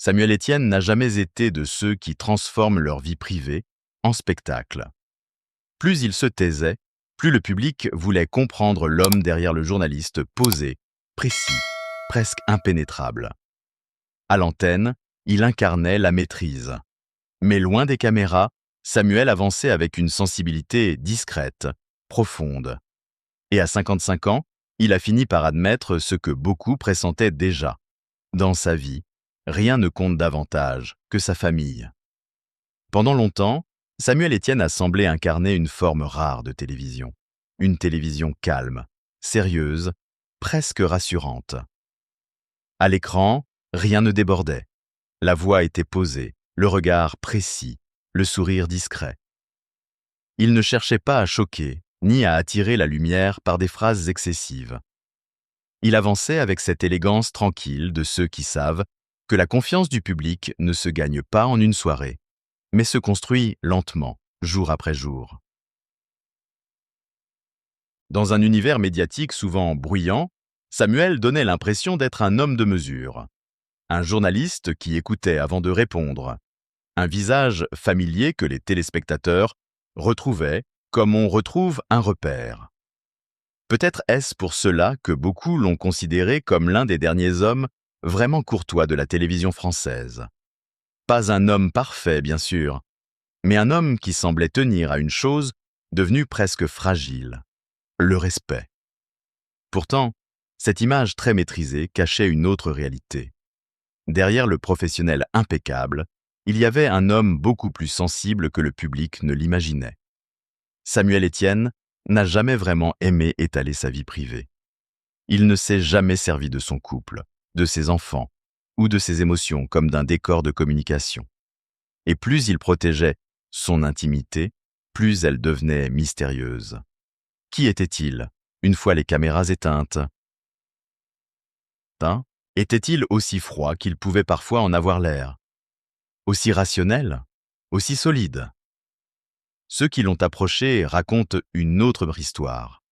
Samuel Etienne n'a jamais été de ceux qui transforment leur vie privée en spectacle. Plus il se taisait, plus le public voulait comprendre l'homme derrière le journaliste posé, précis, presque impénétrable. À l'antenne, il incarnait la maîtrise. Mais loin des caméras, Samuel avançait avec une sensibilité discrète, profonde. Et à 55 ans, il a fini par admettre ce que beaucoup pressentaient déjà. Dans sa vie, rien ne compte davantage que sa famille. Pendant longtemps, Samuel Etienne a semblé incarner une forme rare de télévision. Une télévision calme, sérieuse, presque rassurante. À l'écran, rien ne débordait. La voix était posée, le regard précis, le sourire discret. Il ne cherchait pas à choquer, ni à attirer la lumière par des phrases excessives. Il avançait avec cette élégance tranquille de ceux qui savent que la confiance du public ne se gagne pas en une soirée, mais se construit lentement, jour après jour. Dans un univers médiatique souvent bruyant, Samuel donnait l'impression d'être un homme de mesure, un journaliste qui écoutait avant de répondre, un visage familier que les téléspectateurs retrouvaient comme on retrouve un repère. Peut-être est-ce pour cela que beaucoup l'ont considéré comme l'un des derniers hommes vraiment courtois de la télévision française. Pas un homme parfait, bien sûr, mais un homme qui semblait tenir à une chose devenue presque fragile, le respect. Pourtant, cette image très maîtrisée cachait une autre réalité. Derrière le professionnel impeccable, il y avait un homme beaucoup plus sensible que le public ne l'imaginait. Samuel Etienne n'a jamais vraiment aimé étaler sa vie privée. Il ne s'est jamais servi de son couple, de ses enfants ou de ses émotions comme d'un décor de communication. Et plus il protégeait son intimité, plus elle devenait mystérieuse. Qui était-il, une fois les caméras éteintes? Était-il aussi froid qu'il pouvait parfois en avoir l'air? Aussi rationnel? Aussi solide? Ceux qui l'ont approché racontent une autre histoire.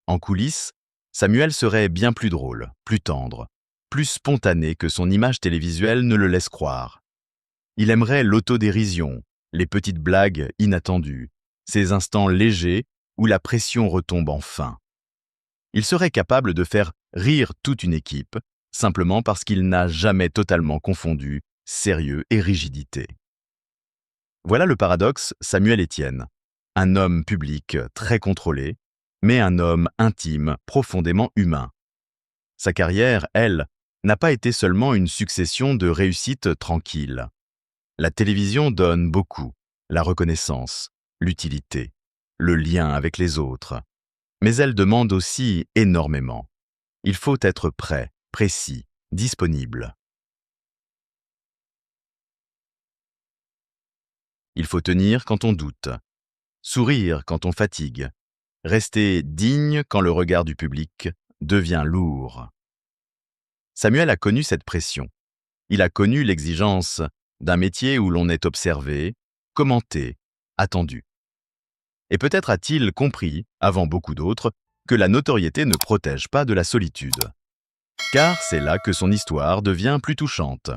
En coulisses, Samuel serait bien plus drôle, plus tendre, plus spontané que son image télévisuelle ne le laisse croire. Il aimerait l'autodérision, les petites blagues inattendues, ces instants légers où la pression retombe enfin. Il serait capable de faire rire toute une équipe, simplement parce qu'il n'a jamais totalement confondu sérieux et rigidité. Voilà le paradoxe Samuel Etienne, un homme public très contrôlé, mais un homme intime, profondément humain. Sa carrière, elle, n'a pas été seulement une succession de réussites tranquilles. La télévision donne beaucoup, la reconnaissance, l'utilité, le lien avec les autres. Mais elle demande aussi énormément. Il faut être prêt, précis, disponible. Il faut tenir quand on doute, sourire quand on fatigue, rester digne quand le regard du public devient lourd. Samuel a connu cette pression. Il a connu l'exigence d'un métier où l'on est observé, commenté, attendu. Et peut-être a-t-il compris, avant beaucoup d'autres, que la notoriété ne protège pas de la solitude. Car c'est là que son histoire devient plus touchante.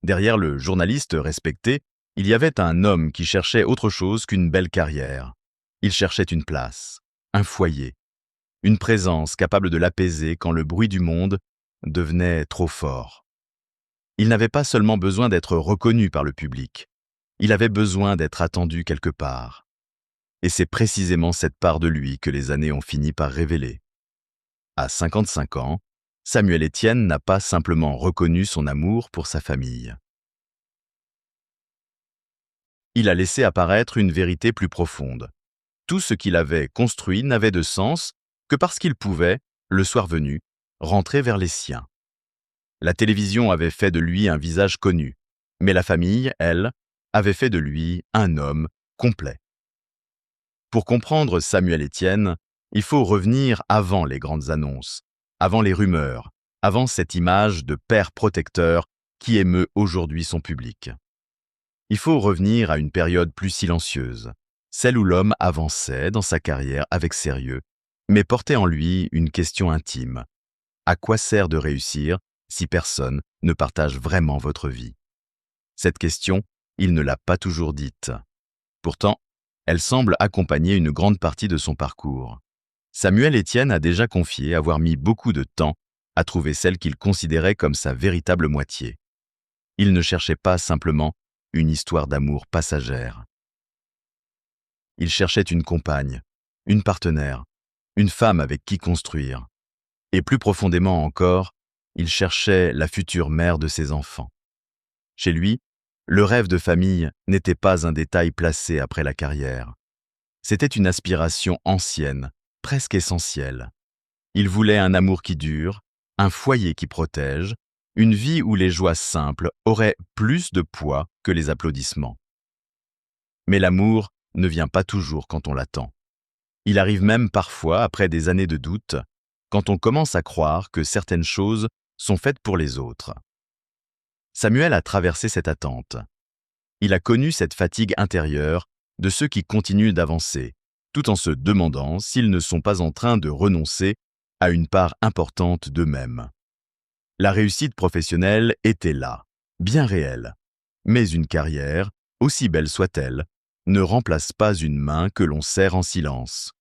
Derrière le journaliste respecté, il y avait un homme qui cherchait autre chose qu'une belle carrière. Il cherchait une place, un foyer, une présence capable de l'apaiser quand le bruit du monde devenait trop fort. Il n'avait pas seulement besoin d'être reconnu par le public, il avait besoin d'être attendu quelque part. Et c'est précisément cette part de lui que les années ont fini par révéler. À 55 ans, Samuel Etienne n'a pas simplement reconnu son amour pour sa famille. Il a laissé apparaître une vérité plus profonde. Tout ce qu'il avait construit n'avait de sens que parce qu'il pouvait, le soir venu, rentrer vers les siens. La télévision avait fait de lui un visage connu, mais la famille, elle, avait fait de lui un homme complet. Pour comprendre Samuel Etienne, il faut revenir avant les grandes annonces, avant les rumeurs, avant cette image de père protecteur qui émeut aujourd'hui son public. Il faut revenir à une période plus silencieuse, celle où l'homme avançait dans sa carrière avec sérieux, mais portait en lui une question intime. À quoi sert de réussir si personne ne partage vraiment votre vie? Cette question, il ne l'a pas toujours dite. Pourtant, elle semble accompagner une grande partie de son parcours. Samuel Etienne a déjà confié avoir mis beaucoup de temps à trouver celle qu'il considérait comme sa véritable moitié. Il ne cherchait pas simplement une histoire d'amour passagère. Il cherchait une compagne, une partenaire, une femme avec qui construire. Et plus profondément encore, il cherchait la future mère de ses enfants. Chez lui, le rêve de famille n'était pas un détail placé après la carrière. C'était une aspiration ancienne, presque essentielle. Il voulait un amour qui dure, un foyer qui protège, une vie où les joies simples auraient plus de poids que les applaudissements. Mais l'amour ne vient pas toujours quand on l'attend. Il arrive même parfois après des années de doute, quand on commence à croire que certaines choses sont faites pour les autres. Samuel a traversé cette attente. Il a connu cette fatigue intérieure de ceux qui continuent d'avancer, tout en se demandant s'ils ne sont pas en train de renoncer à une part importante d'eux-mêmes. La réussite professionnelle était là, bien réelle, mais une carrière, aussi belle soit-elle, ne remplace pas une main que l'on serre en silence.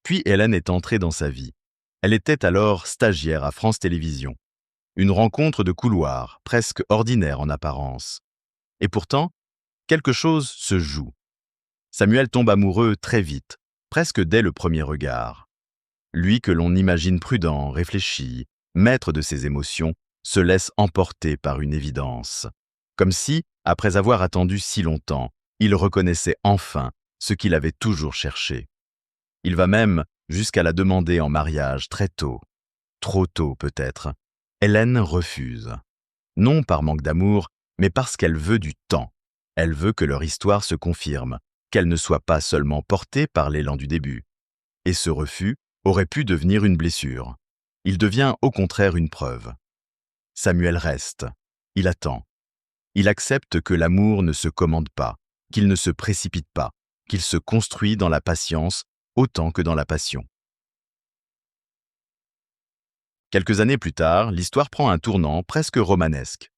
Puis Hélène est entrée dans sa vie. Elle était alors stagiaire à France Télévisions. Une rencontre de couloir, presque ordinaire en apparence. Et pourtant, quelque chose se joue. Samuel tombe amoureux très vite, presque dès le premier regard. Lui que l'on imagine prudent, réfléchi, maître de ses émotions, se laisse emporter par une évidence. Comme si, après avoir attendu si longtemps, il reconnaissait enfin ce qu'il avait toujours cherché. Il va même jusqu'à la demander en mariage très tôt. Trop tôt peut-être. Hélène refuse. Non par manque d'amour, mais parce qu'elle veut du temps. Elle veut que leur histoire se confirme, qu'elle ne soit pas seulement portée par l'élan du début. Et ce refus aurait pu devenir une blessure. Il devient au contraire une preuve. Samuel reste. Il attend. Il accepte que l'amour ne se commande pas, qu'il ne se précipite pas, qu'il se construit dans la patience autant que dans la passion. Quelques années plus tard, l'histoire prend un tournant presque romanesque.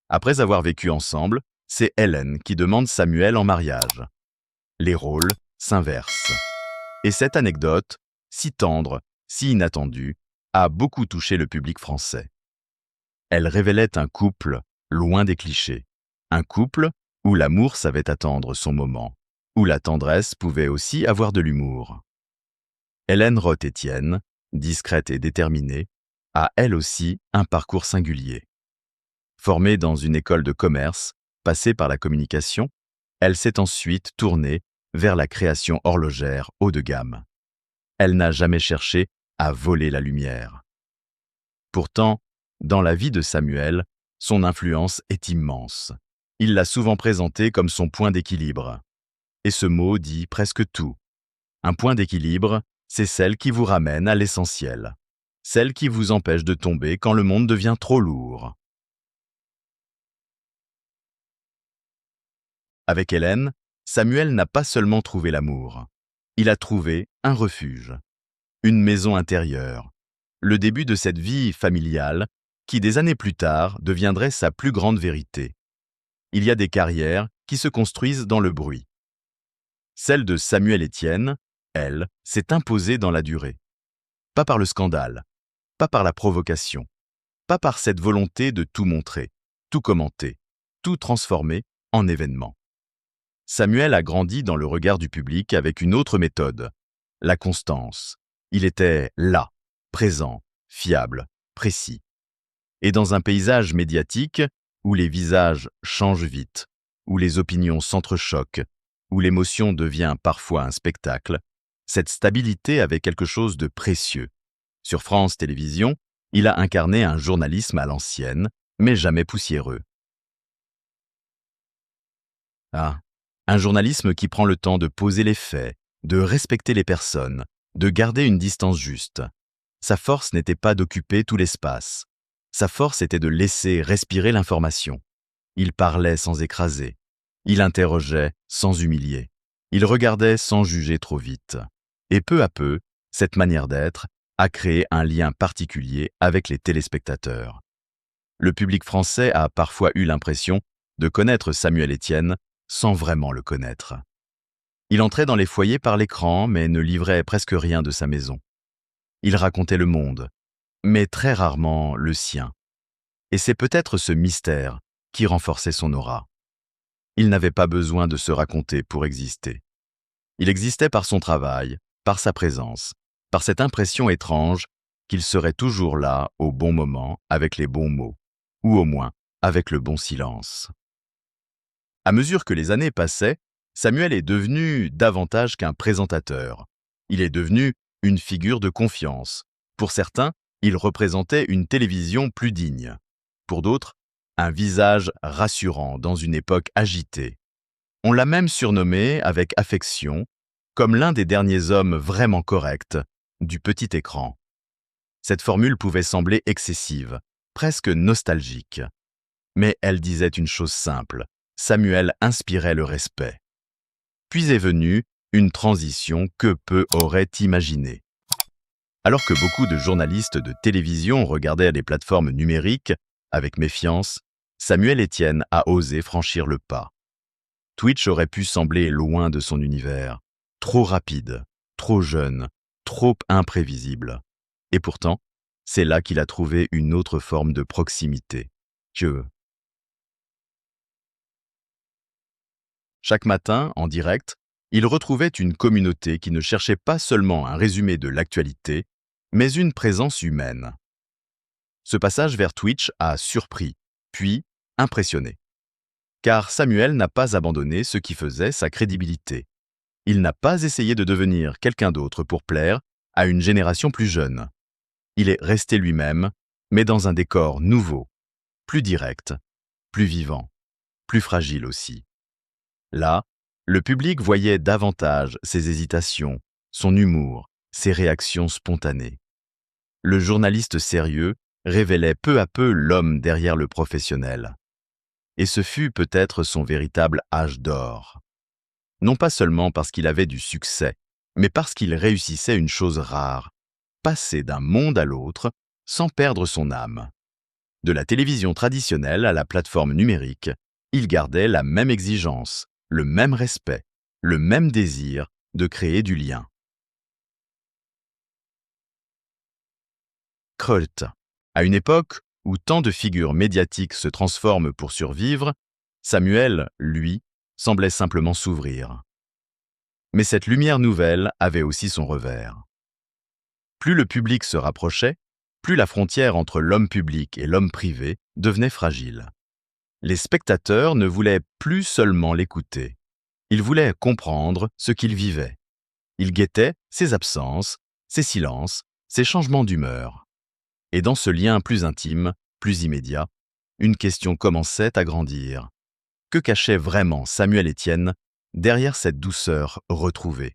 Après avoir vécu ensemble, c'est Hélène qui demande Samuel en mariage. Les rôles s'inversent. Et cette anecdote, si tendre, si inattendue, a beaucoup touché le public français. Elle révélait un couple loin des clichés. Un couple où l'amour savait attendre son moment, où la tendresse pouvait aussi avoir de l'humour. Hélène Roth-Etienne, discrète et déterminée, a elle aussi un parcours singulier. Formée dans une école de commerce, passée par la communication, elle s'est ensuite tournée vers la création horlogère haut de gamme. Elle n'a jamais cherché à voler la lumière. Pourtant, dans la vie de Samuel, son influence est immense. Il l'a souvent présenté comme son point d'équilibre. Et ce mot dit presque tout. Un point d'équilibre, c'est celle qui vous ramène à l'essentiel. Celle qui vous empêche de tomber quand le monde devient trop lourd. Avec Hélène, Samuel n'a pas seulement trouvé l'amour. Il a trouvé un refuge, une maison intérieure, le début de cette vie familiale qui, des années plus tard, deviendrait sa plus grande vérité. Il y a des carrières qui se construisent dans le bruit. Celle de Samuel Etienne, elle, s'est imposée dans la durée. Pas par le scandale, pas par la provocation, pas par cette volonté de tout montrer, tout commenter, tout transformer en événement. Samuel a grandi dans le regard du public avec une autre méthode, la constance. Il était là, présent, fiable, précis. Et dans un paysage médiatique où les visages changent vite, où les opinions s'entrechoquent, où l'émotion devient parfois un spectacle, cette stabilité avait quelque chose de précieux. Sur France Télévisions, il a incarné un journalisme à l'ancienne, mais jamais poussiéreux. Un journalisme qui prend le temps de poser les faits, de respecter les personnes, de garder une distance juste. Sa force n'était pas d'occuper tout l'espace. Sa force était de laisser respirer l'information. Il parlait sans écraser. Il interrogeait sans humilier. Il regardait sans juger trop vite. Et peu à peu, cette manière d'être a créé un lien particulier avec les téléspectateurs. Le public français a parfois eu l'impression de connaître Samuel Etienne sans vraiment le connaître. Il entrait dans les foyers par l'écran, mais ne livrait presque rien de sa maison. Il racontait le monde, mais très rarement le sien. Et c'est peut-être ce mystère qui renforçait son aura. Il n'avait pas besoin de se raconter pour exister. Il existait par son travail, par sa présence, par cette impression étrange qu'il serait toujours là au bon moment avec les bons mots, ou au moins avec le bon silence. À mesure que les années passaient, Samuel est devenu davantage qu'un présentateur. Il est devenu une figure de confiance. Pour certains, il représentait une télévision plus digne. Pour d'autres, un visage rassurant dans une époque agitée. On l'a même surnommé, avec affection, comme l'un des derniers hommes vraiment corrects du petit écran. Cette formule pouvait sembler excessive, presque nostalgique. Mais elle disait une chose simple. Samuel inspirait le respect. Puis est venue une transition que peu auraient imaginée. Alors que beaucoup de journalistes de télévision regardaient les plateformes numériques avec méfiance, Samuel Etienne a osé franchir le pas. Twitch aurait pu sembler loin de son univers, trop rapide, trop jeune, trop imprévisible. Et pourtant, c'est là qu'il a trouvé une autre forme de proximité. Chaque matin, en direct, il retrouvait une communauté qui ne cherchait pas seulement un résumé de l'actualité, mais une présence humaine. Ce passage vers Twitch a surpris, puis impressionné. Car Samuel n'a pas abandonné ce qui faisait sa crédibilité. Il n'a pas essayé de devenir quelqu'un d'autre pour plaire à une génération plus jeune. Il est resté lui-même, mais dans un décor nouveau, plus direct, plus vivant, plus fragile aussi. Là, le public voyait davantage ses hésitations, son humour, ses réactions spontanées. Le journaliste sérieux révélait peu à peu l'homme derrière le professionnel. Et ce fut peut-être son véritable âge d'or. Non pas seulement parce qu'il avait du succès, mais parce qu'il réussissait une chose rare, passer d'un monde à l'autre sans perdre son âme. De la télévision traditionnelle à la plateforme numérique, il gardait la même exigence, le même respect, le même désir de créer du lien. Krölt. À une époque où tant de figures médiatiques se transforment pour survivre, Samuel, lui, semblait simplement s'ouvrir. Mais cette lumière nouvelle avait aussi son revers. Plus le public se rapprochait, plus la frontière entre l'homme public et l'homme privé devenait fragile. Les spectateurs ne voulaient plus seulement l'écouter. Ils voulaient comprendre ce qu'il vivait. Ils guettaient ses absences, ses silences, ses changements d'humeur. Et dans ce lien plus intime, plus immédiat, une question commençait à grandir. Que cachait vraiment Samuel Etienne derrière cette douceur retrouvée?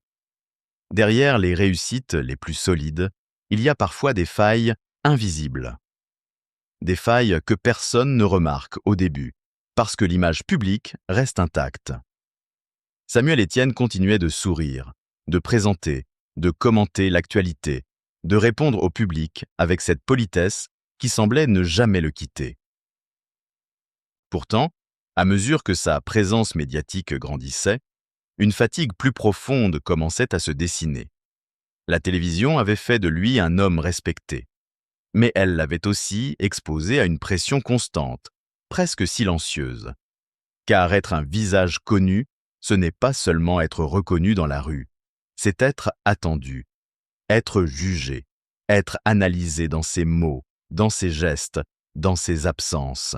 Derrière les réussites les plus solides, il y a parfois des failles invisibles. Des failles que personne ne remarque au début, parce que l'image publique reste intacte. Samuel Etienne continuait de sourire, de présenter, de commenter l'actualité, de répondre au public avec cette politesse qui semblait ne jamais le quitter. Pourtant, à mesure que sa présence médiatique grandissait, une fatigue plus profonde commençait à se dessiner. La télévision avait fait de lui un homme respecté, mais elle l'avait aussi exposé à une pression constante, presque silencieuse. Car être un visage connu, ce n'est pas seulement être reconnu dans la rue, c'est être attendu, être jugé, être analysé dans ses mots, dans ses gestes, dans ses absences.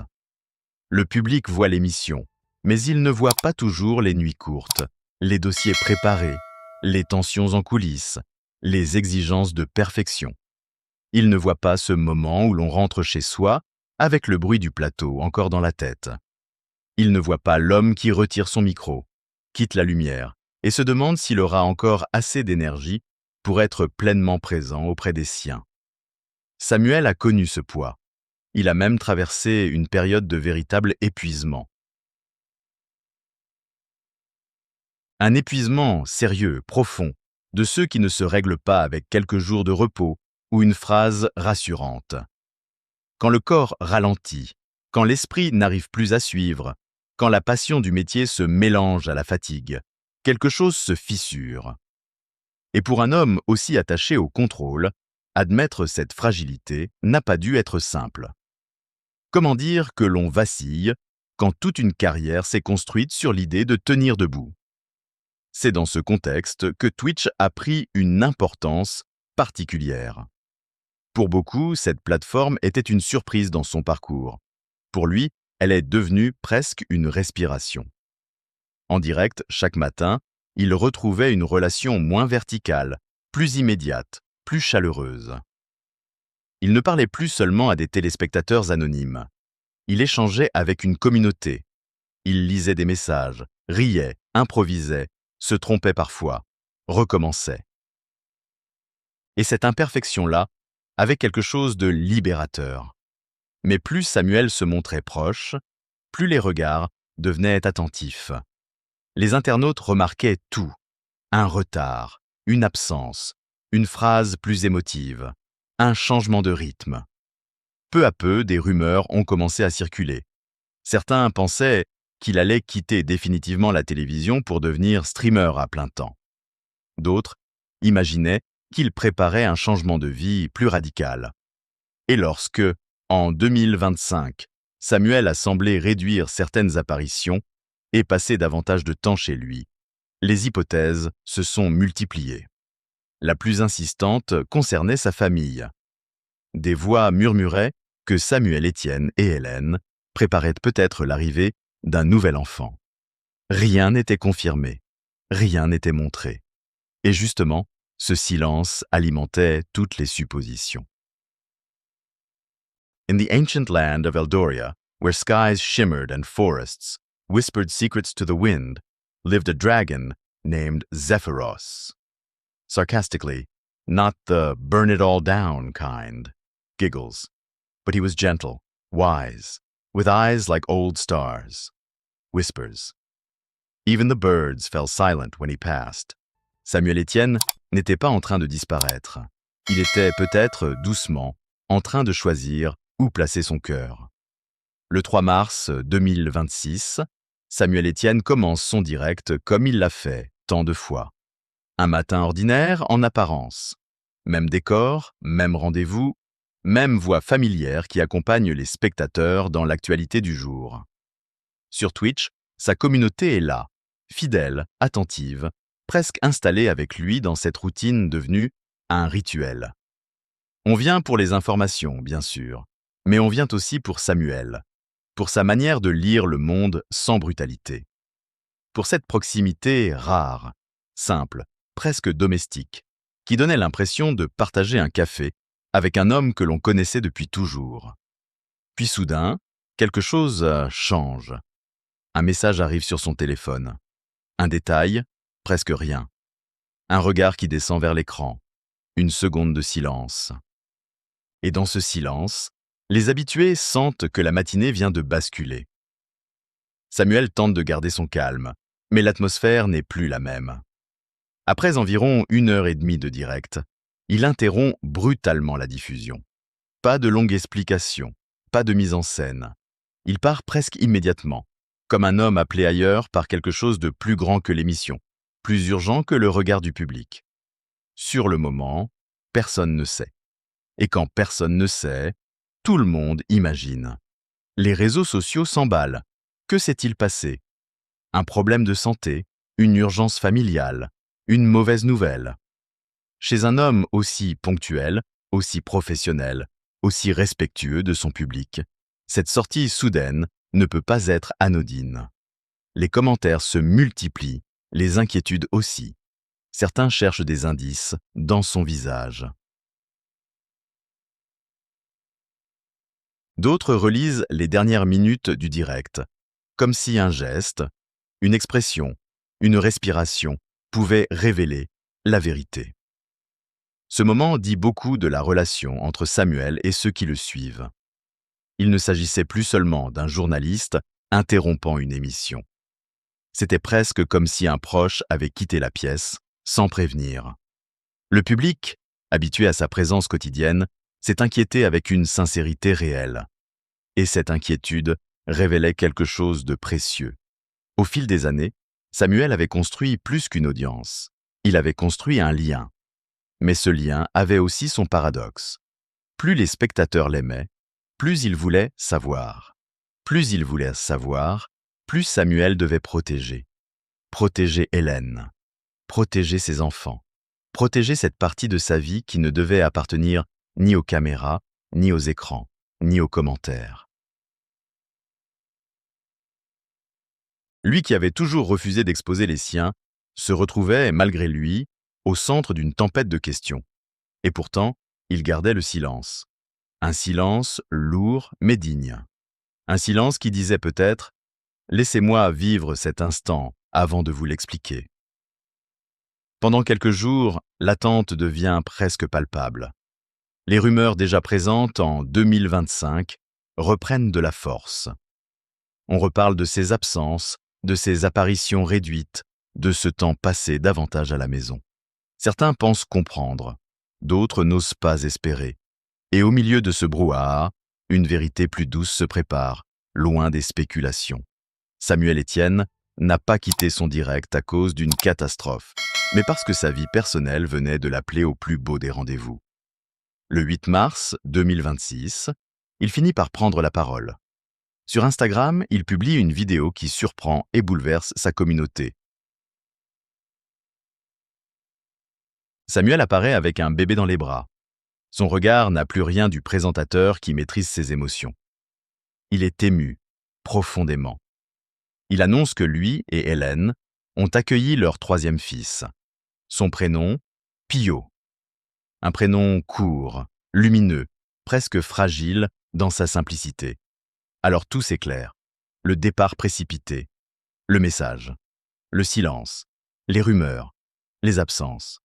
Le public voit l'émission, mais il ne voit pas toujours les nuits courtes, les dossiers préparés, les tensions en coulisses, les exigences de perfection. Il ne voit pas ce moment où l'on rentre chez soi avec le bruit du plateau encore dans la tête. Il ne voit pas l'homme qui retire son micro, quitte la lumière et se demande s'il aura encore assez d'énergie pour être pleinement présent auprès des siens. Samuel a connu ce poids. Il a même traversé une période de véritable épuisement. Un épuisement sérieux, profond, de ceux qui ne se règlent pas avec quelques jours de repos ou une phrase rassurante. Quand le corps ralentit, quand l'esprit n'arrive plus à suivre, quand la passion du métier se mélange à la fatigue, quelque chose se fissure. Et pour un homme aussi attaché au contrôle, admettre cette fragilité n'a pas dû être simple. Comment dire que l'on vacille quand toute une carrière s'est construite sur l'idée de tenir debout? C'est dans ce contexte que Twitch a pris une importance particulière. Pour beaucoup, cette plateforme était une surprise dans son parcours. Pour lui, elle est devenue presque une respiration. En direct, chaque matin, il retrouvait une relation moins verticale, plus immédiate, plus chaleureuse. Il ne parlait plus seulement à des téléspectateurs anonymes. Il échangeait avec une communauté. Il lisait des messages, riait, improvisait, se trompait parfois, recommençait. Et cette imperfection-là avait quelque chose de libérateur. Mais plus Samuel se montrait proche, plus les regards devenaient attentifs. Les internautes remarquaient tout. Un retard, une absence, une phrase plus émotive, un changement de rythme. Peu à peu, des rumeurs ont commencé à circuler. Certains pensaient qu'il allait quitter définitivement la télévision pour devenir streamer à plein temps. D'autres imaginaient qu'il préparait un changement de vie plus radical. Et lorsque, en 2025, Samuel a semblé réduire certaines apparitions et passer davantage de temps chez lui, les hypothèses se sont multipliées. La plus insistante concernait sa famille. Des voix murmuraient que Samuel Etienne et Hélène préparaient peut-être l'arrivée d'un nouvel enfant. Rien n'était confirmé, rien n'était montré. Et justement, ce silence alimentait toutes les suppositions. In the ancient land of Eldoria, where skies shimmered and forests whispered secrets to the wind, lived a dragon named Zephyros. Sarcastically, not the burn it all down kind, giggles, but he was gentle, wise, with eyes like old stars. Whispers. Even the birds fell silent when he passed. Samuel Etienne n'était pas en train de disparaître. Il était peut-être doucement en train de choisir où placer son cœur. Le 3 mars 2026, Samuel Etienne commence son direct comme il l'a fait tant de fois. Un matin ordinaire en apparence. Même décor, même rendez-vous, même voix familière qui accompagne les spectateurs dans l'actualité du jour. Sur Twitch, sa communauté est là, fidèle, attentive, presque installée avec lui dans cette routine devenue un rituel. On vient pour les informations, bien sûr, mais on vient aussi pour Samuel, pour sa manière de lire le monde sans brutalité. Pour cette proximité rare, simple, presque domestique, qui donnait l'impression de partager un café avec un homme que l'on connaissait depuis toujours. Puis soudain, quelque chose change. Un message arrive sur son téléphone. Un détail, presque rien. Un regard qui descend vers l'écran. Une seconde de silence. Et dans ce silence, les habitués sentent que la matinée vient de basculer. Samuel tente de garder son calme, mais l'atmosphère n'est plus la même. Après environ 1h30 de direct, il interrompt brutalement la diffusion. Pas de longue explication, pas de mise en scène. Il part presque immédiatement, comme un homme appelé ailleurs par quelque chose de plus grand que l'émission, plus urgent que le regard du public. Sur le moment, personne ne sait. Et quand personne ne sait, tout le monde imagine. Les réseaux sociaux s'emballent. Que s'est-il passé? Un problème de santé, une urgence familiale, une mauvaise nouvelle. Chez un homme aussi ponctuel, aussi professionnel, aussi respectueux de son public, cette sortie soudaine ne peut pas être anodine. Les commentaires se multiplient, les inquiétudes aussi. Certains cherchent des indices dans son visage. D'autres relisent les dernières minutes du direct, comme si un geste, une expression, une respiration pouvaient révéler la vérité. Ce moment dit beaucoup de la relation entre Samuel et ceux qui le suivent. Il ne s'agissait plus seulement d'un journaliste interrompant une émission. C'était presque comme si un proche avait quitté la pièce sans prévenir. Le public Habitué à sa présence quotidienne, s'est inquiété avec une sincérité réelle. Et cette inquiétude révélait quelque chose de précieux. Au fil des années, Samuel avait construit plus qu'une audience. Il avait construit un lien. Mais ce lien avait aussi son paradoxe. Plus les spectateurs l'aimaient, plus ils voulaient savoir. Plus ils voulaient savoir, plus Samuel devait protéger. Protéger Hélène. Protéger ses enfants. Protéger cette partie de sa vie qui ne devait appartenir ni aux caméras, ni aux écrans, ni aux commentaires. Lui qui avait toujours refusé d'exposer les siens, se retrouvait, malgré lui, au centre d'une tempête de questions. Et pourtant, il gardait le silence. Un silence lourd mais digne. Un silence qui disait peut-être « Laissez-moi vivre cet instant avant de vous l'expliquer ». Pendant quelques jours, l'attente devient presque palpable. Les rumeurs déjà présentes en 2025 reprennent de la force. On reparle de ses absences, de ses apparitions réduites, de ce temps passé davantage à la maison. Certains pensent comprendre, d'autres n'osent pas espérer. Et au milieu de ce brouhaha, une vérité plus douce se prépare, loin des spéculations. Samuel Etienne n'a pas quitté son direct à cause d'une catastrophe, mais parce que sa vie personnelle venait de l'appeler au plus beau des rendez-vous. Le 8 mars 2026, il finit par prendre la parole. Sur Instagram, il publie une vidéo qui surprend et bouleverse sa communauté. Samuel apparaît avec un bébé dans les bras. Son regard n'a plus rien du présentateur qui maîtrise ses émotions. Il est ému, profondément. Il annonce que lui et Hélène ont accueilli leur troisième fils. Son prénom, Pio. Un prénom court, lumineux, presque fragile dans sa simplicité. Alors tout s'éclaire. Le départ précipité, le message, le silence, les rumeurs, les absences.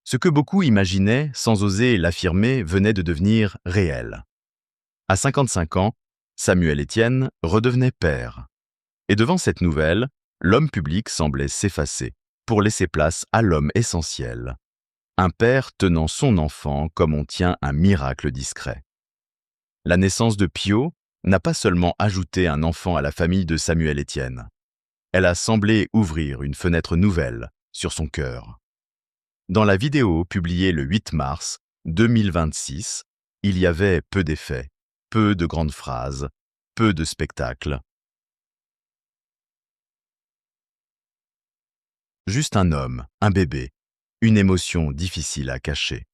Ce que beaucoup imaginaient sans oser l'affirmer venait de devenir réel. À 55 ans, Samuel Etienne redevenait père. Et devant cette nouvelle, l'homme public semblait s'effacer pour laisser place à l'homme essentiel. Un père tenant son enfant comme on tient un miracle discret. La naissance de Pio n'a pas seulement ajouté un enfant à la famille de Samuel Etienne. Elle a semblé ouvrir une fenêtre nouvelle sur son cœur. Dans la vidéo publiée le 8 mars 2026, il y avait peu d'effets, peu de grandes phrases, peu de spectacles. Juste un homme, un bébé, une émotion difficile à cacher.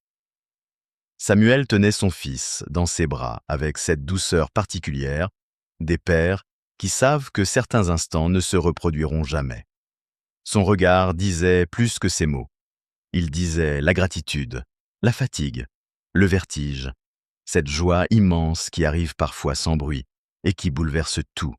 Samuel tenait son fils dans ses bras avec cette douceur particulière des pères qui savent que certains instants ne se reproduiront jamais. Son regard disait plus que ses mots. Il disait la gratitude, la fatigue, le vertige, cette joie immense qui arrive parfois sans bruit et qui bouleverse tout.